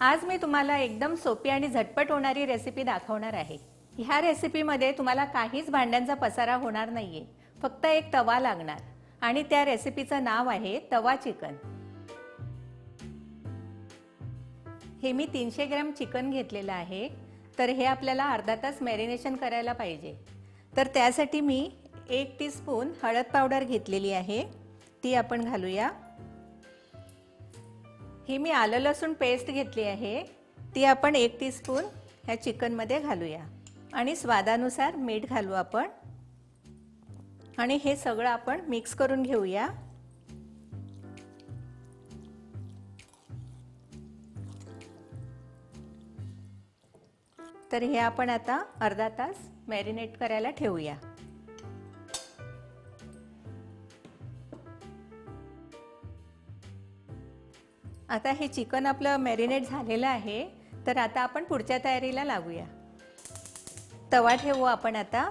आज मी तुम्हाला एकदम सोपी आणि झटपट होणारी रेसिपी दाखवणार आहे। ह्या रेसिपीमध्ये तुम्हाला काहीच भांड्यांचा पसारा होणार नाहीये, फक्त एक तवा लागणार आणि त्या रेसिपीचं नाव आहे तवा चिकन। हे मी 300 ग्रॅम चिकन घेतलेलं आहे, तर हे आपल्याला अर्धा तास मॅरिनेशन करायला पाहिजे। तर त्यासाठी मी 1 टीस्पून हळद पावडर घेतलेली आहे, ती आपण घालूया। ही मी आलं लसूण पेस्ट घेतली आहे, ती आपण 1 टीस्पून ह्या चिकनमध्ये घालूया आणि स्वादानुसार मीठ घालू आपण आणि हे सगळं आपण मिक्स करून घेऊया। तर हे आपण आता अर्धा तास मॅरिनेट करायला ठेवूया। आता हे चिकन आपलं मॅरिनेट झालेलं आहे, तर आता आपण पुढच्या तयारीला लागूया। तवा ठेवू आपण आता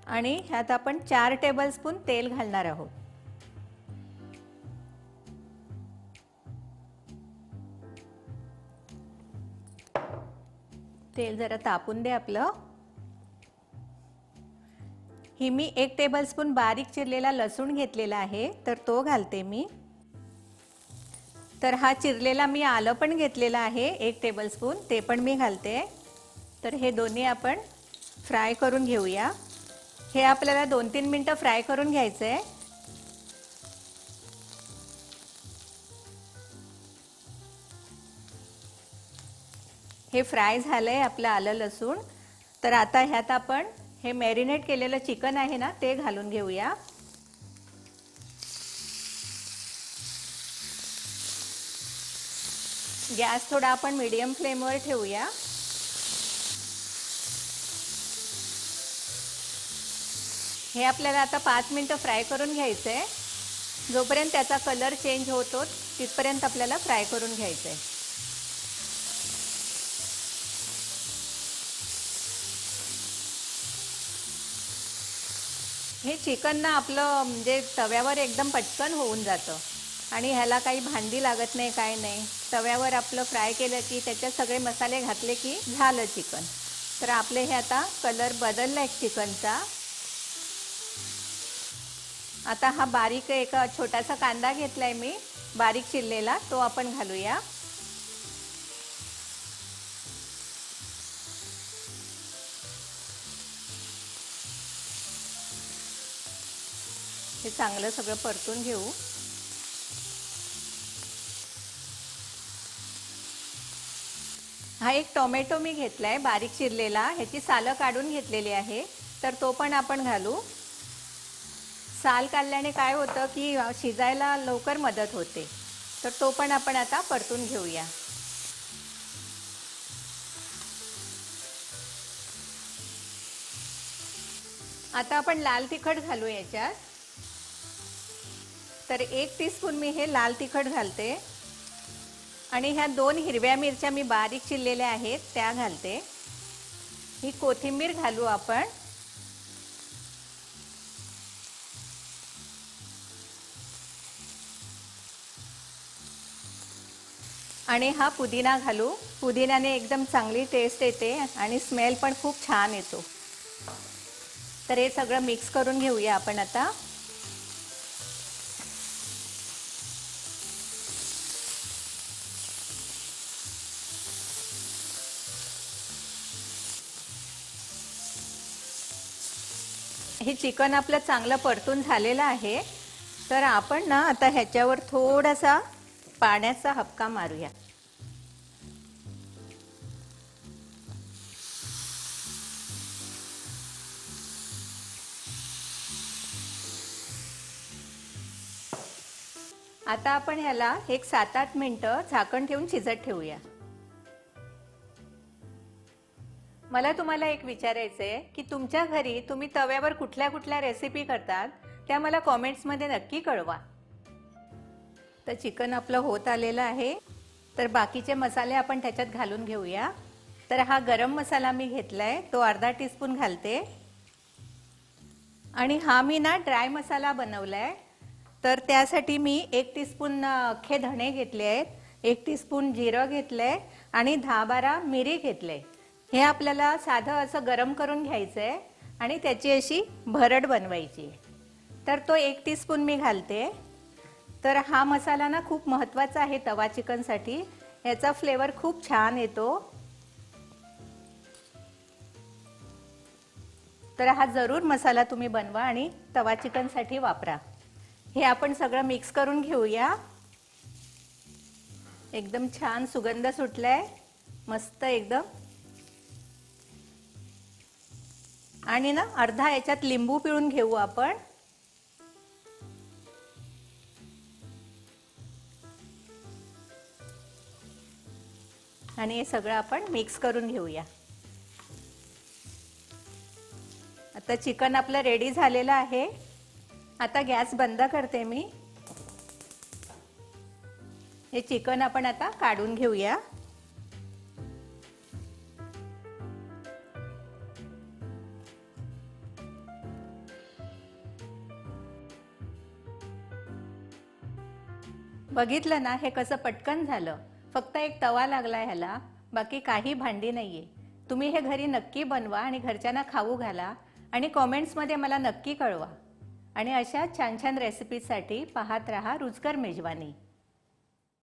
आणि ह्यात आपण 4 टेबलस्पून तेल घालणार आहोत। तेल जरा तापून दे आपलं। ही मी 1 टेबलस्पून बारीक चिरलेला लसूण घेतलेला आहे, तर तो घालते मी। तर हा चिरलेला मी आलं पण घेतलेला आहे 1 टेबलस्पून, ते पण मी घालते। तर हे दोन्ही आपण फ्राय करून घेऊया। हे आपल्याला 2-3 मिनिटं फ्राय करून घ्यायचं आहे। हे फ्राय झालंय आपलं आलं लसूण। तर आता ह्यात आपण हे मॅरिनेट केलेलं चिकन आहे ना, ते घालून घेऊया। गॅस थोडा आपण मीडियम फ्लेमवर ठेवूया। हे आपल्याला आता 5 मिनिटं फ्राय करून घ्यायचं आहे। जोपर्यंत त्याचा कलर चेंज होतो तिथपर्यंत आपल्याला फ्राय करून घ्यायचं आहे। हे चिकन ना आपलं म्हणजे तव्यावर एकदम पटकन होऊन जातं आणि ह्याला काही भांडी लागत नाही, काय नाही। तव्यावर आपलं फ्राय केलं की त्याच्यात सगळे मसाले घातले की झालं चिकन। तर आपले हे आता कलर बदलला आहे चिकनचा। आता हा बारीक एक छोटासा कांदा घेतलाय मी बारीक चिरलेला, तो आपण घालूया। हे चांगलं सगळं परतून घेऊ। हा एक टोमॅटो मी घेतलाय बारीक चिरलेला, ह्याची सालं काढून घेतलेली आहे, तर तो पण आपण घालू। साल काढल्याने काय होतं की शिजायला लवकर मदत होते, तर तो पण आपण आता परतून घेऊया। आता आपण लाल तिखट घालू याच्यात। तर 1 टीस्पून मी हे लाल तिखट घालते आणि ह्या 2 हिरव्या मिरच्या मी बारीक चिरलेल्या आहेत त्या घालते। ही कोथिंबीर घालू आपण आणि हा पुदिना घालू। पुदिन्याने एकदम चांगली टेस्ट येते आणि स्मेल पण खूप छान येतो। तर हे सगळं मिक्स करून घेऊया आपण आता। हे चिकन आपलं चांगलं परतून झालेलं आहे, तर आपण ना आता ह्याच्यावर थोडासा पाण्याचा हबका मारूया। आता आपण ह्याला एक 7-8 मिनिटं झाकण ठेवून शिजत ठेवूया। मला तुम्हाला एक विचारायचं आहे की तुमच्या घरी तुम्ही तव्यावर कुठल्या कुठल्या रेसिपी करतात, त्या मला कमेंट्समध्ये नक्की कळवा। तर चिकन आपलं होत आलेलं आहे, तर बाकीचे मसाले आपण त्याच्यात घालून घेऊया। तर हा गरम मसाला मी घेतलाय, तो अर्धा टीस्पून घालते आणि हा मी ना ड्राय मसाला बनवलाय, तर त्यासाठी मी 1 टीस्पून अख्खे धणे घेतले आहेत, 1 टीस्पून जिरं घेतलंय आणि 10-12 मिरी घेतले. हे आपल्याला साधं असं गरम करून घ्यायचं आहे आणि त्याची अशी भरड बनवायची. तर तो 1 टीस्पून मी घालते. तर हा मसाला ना खूप महत्त्वाचा आहे तवा चिकनसाठी. याचा फ्लेवर खूप छान येतो. तर हा जरूर मसाला तुम्ही बनवा आणि तवा चिकनसाठी वापरा. हे आपण सगळं मिक्स करून घेऊया. एकदम छान सुगंध सुटलाय, मस्त एकदम. आणि ना अर्धा याच्यात लिंबू पिळून घेऊ आपण. आणि हे सगळं आपण मिक्स करून घेऊया. आता चिकन आपलं रेडी झालेलं आहे. आता गॅस बंद करते मी. हे चिकन आपण आता काढून घेऊया. बघितलं ना हे कसं पटकन झालं. फक्त एक तवा लागला ह्याला, बाकी काही भांडी नाहीये. तुम्ही हे घरी नक्की बनवा आणि घरच्यांना खाऊ घाला आणि कॉमेंट्समध्ये मला नक्की कळवा. आणि अशा छान छान रेसिपीजसाठी पाहत रहा रुचकर मेजवानी.